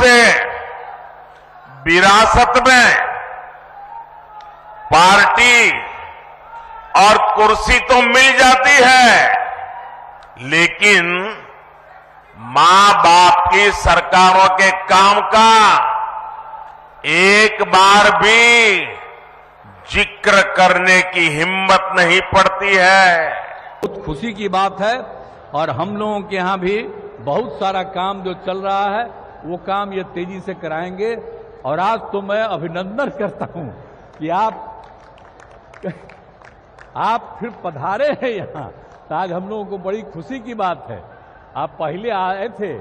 से विरासत में पार्टी और कुर्सी तो मिल जाती है, लेकिन मां बाप की सरकारों के काम का एक बार भी जिक्र करने की हिम्मत नहीं पड़ती है। बहुत खुशी की बात है और हम लोगों के यहां भी बहुत सारा काम जो चल रहा है वो काम ये तेजी से कराएंगे। और आज तो मैं अभिनंदन करता हूं कि आप फिर पधारे हैं यहां, तो आज हम लोगों को बड़ी खुशी की बात है। आप पहले आए थे,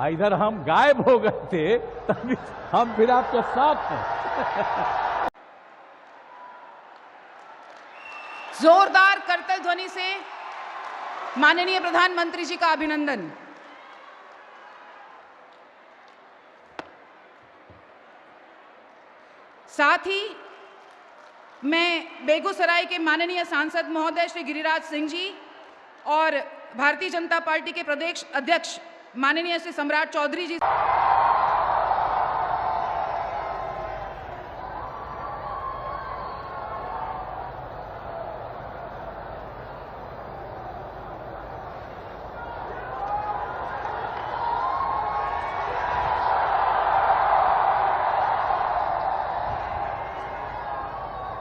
इधर हम गायब हो गए थे, तभी हम फिर आपके साथ हैं। जोरदार करतल ध्वनि से माननीय प्रधानमंत्री जी का अभिनंदन। साथ ही मैं बेगूसराय के माननीय सांसद महोदय श्री गिरिराज सिंह जी और भारतीय जनता पार्टी के प्रदेश अध्यक्ष माननीय श्री सम्राट चौधरी जी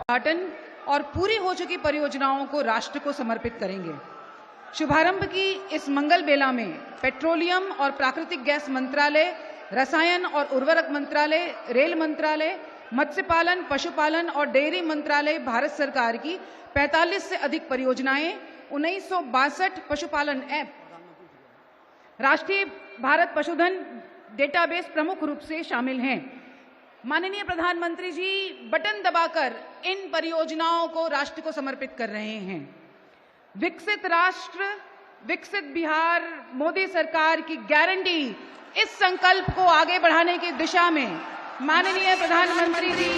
उद्घाटन और पूरी हो चुकी परियोजनाओं को राष्ट्र को समर्पित करेंगे। शुभारंभ की इस मंगल बेला में पेट्रोलियम और प्राकृतिक गैस मंत्रालय, रसायन और उर्वरक मंत्रालय, रेल मंत्रालय, मत्स्य पालन, पशुपालन और डेयरी मंत्रालय भारत सरकार की 45 से अधिक परियोजनाएं, 1962 पशुपालन ऐप, राष्ट्रीय भारत पशुधन डेटाबेस प्रमुख रूप से शामिल हैं। माननीय प्रधानमंत्री जी बटन दबाकर इन परियोजनाओं को राष्ट्र को समर्पित कर रहे हैं। विकसित राष्ट्र, विकसित बिहार, मोदी सरकार की गारंटी, इस संकल्प को आगे बढ़ाने की दिशा में माननीय प्रधानमंत्री जी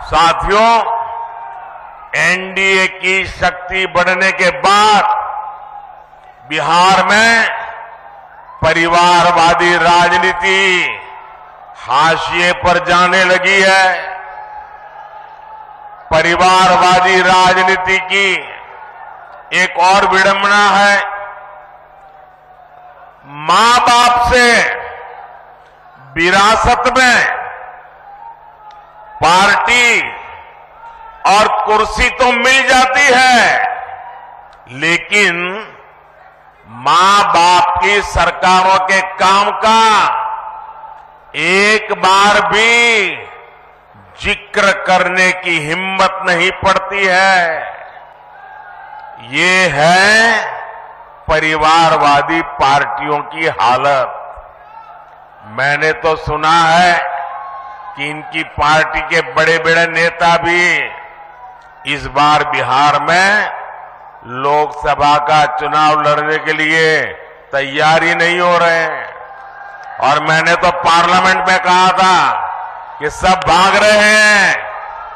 साथियों, एनडीए की शक्ति बढ़ने के बाद बिहार में परिवारवादी राजनीति हाशिए पर जाने लगी है। परिवारवादी राजनीति की एक और विडंबना है, मां बाप से विरासत में पार्टी और कुर्सी तो मिल जाती है, लेकिन मां बाप की सरकारों के काम का एक बार भी जिक्र करने की हिम्मत नहीं पड़ती है। ये है परिवारवादी पार्टियों की हालत। मैंने तो सुना है कि इनकी पार्टी के बड़े बड़े नेता भी इस बार बिहार में लोकसभा का चुनाव लड़ने के लिए तैयारी नहीं हो रहे हैं। और मैंने तो पार्लियामेंट में कहा था कि सब भाग रहे हैं।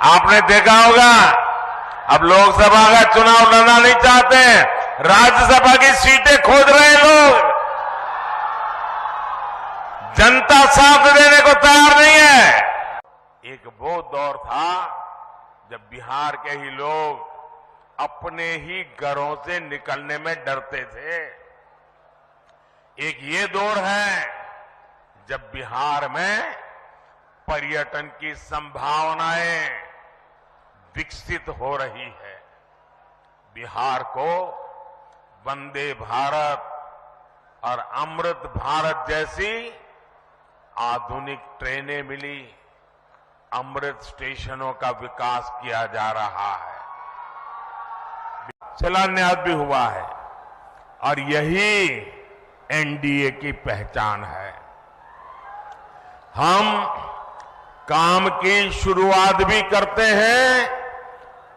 आपने देखा होगा, अब लोकसभा का चुनाव लड़ना नहीं चाहते, राज्यसभा की सीटें खोज रहे हैं लोग। जनता साथ देने को तैयार नहीं है। एक वो दौर था जब बिहार के ही लोग अपने ही घरों से निकलने में डरते थे। एक ये दौर है जब बिहार में पर्यटन की संभावनाएं विकसित हो रही है। बिहार को वंदे भारत और अमृत भारत जैसी आधुनिक ट्रेनें मिली, अमृत स्टेशनों का विकास किया जा रहा है, शिलान्यास भी हुआ है और यही एनडीए की पहचान है। हम काम की शुरुआत भी करते हैं,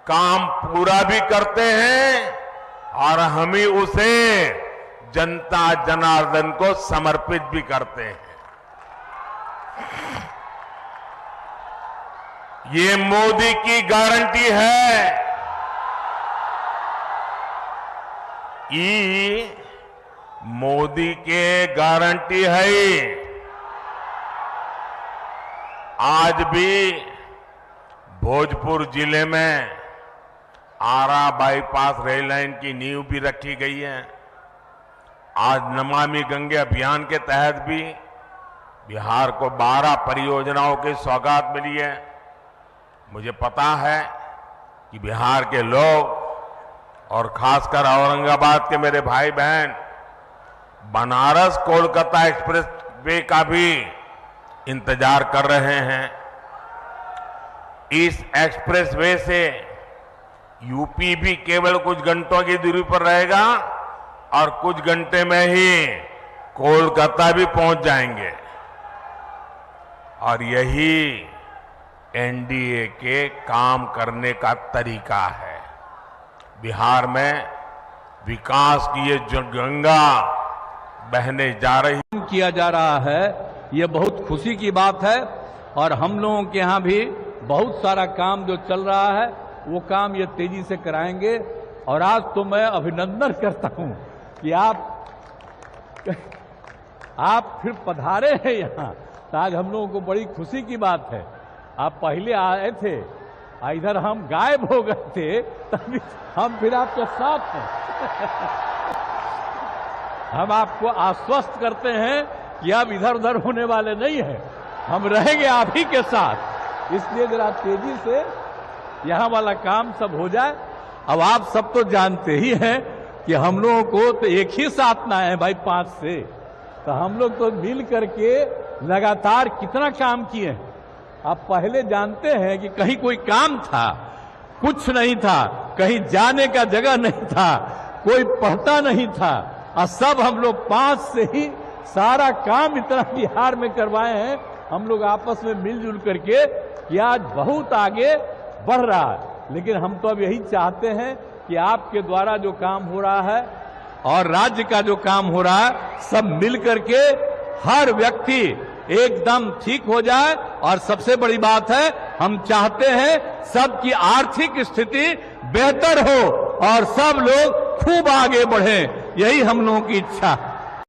काम पूरा भी करते हैं और हम ही उसे जनता जनार्दन को समर्पित भी करते हैं। ये मोदी की गारंटी है। ये मोदी के गारंटी है। आज भी भोजपुर जिले में आरा बाईपास रेल लाइन की नींव भी रखी गई है। आज नमामि गंगे अभियान के तहत भी बिहार को 12 परियोजनाओं की सौगात मिली है। मुझे पता है कि बिहार के लोग और खासकर औरंगाबाद के मेरे भाई बहन बनारस कोलकाता एक्सप्रेस वे का भी इंतजार कर रहे हैं। इस एक्सप्रेस वे से यूपी भी केवल कुछ घंटों की दूरी पर रहेगा और कुछ घंटे में ही कोलकाता भी पहुंच जाएंगे। और यही एनडीए के काम करने का तरीका है। बिहार में विकास की ये जो गंगा बहने जा रही किया जा रहा है, ये बहुत खुशी की बात है। और हम लोगों के यहाँ भी बहुत सारा काम जो चल रहा है वो काम ये तेजी से कराएंगे। और आज तो मैं अभिनंदन करता हूँ कि आप फिर पधारे हैं यहाँ, तो आज हम लोगों को बड़ी खुशी की बात है। आप पहले आए थे, इधर हम गायब हो गए थे, तभी हम फिर आपके साथ हैं। हम आपको आश्वस्त करते हैं कि आप इधर उधर होने वाले नहीं हैं, हम रहेंगे आप ही के साथ। इसलिए जरा तेजी से यहाँ वाला काम सब हो जाए। अब आप सब तो जानते ही हैं कि हम लोगों को तो एक ही साथ ना है भाई 5 से, तो हम लोग तो मिल करके लगातार कितना काम किए हैं। आप पहले जानते हैं कि कहीं कोई काम था, कुछ नहीं था, कहीं जाने का जगह नहीं था, कोई पढ़ता नहीं था, और सब हम लोग 5 से ही सारा काम इतना बिहार में करवाए हैं हम लोग आपस में मिलजुल करके कि आज बहुत आगे बढ़ रहा है। लेकिन हम तो अब यही चाहते हैं कि आपके द्वारा जो काम हो रहा है और राज्य का जो काम हो रहा है, सब मिल करके हर व्यक्ति एकदम ठीक हो जाए। और सबसे बड़ी बात है, हम चाहते हैं सबकी आर्थिक स्थिति बेहतर हो और सब लोग खूब आगे बढ़ें, यही हम लोगों की इच्छा है।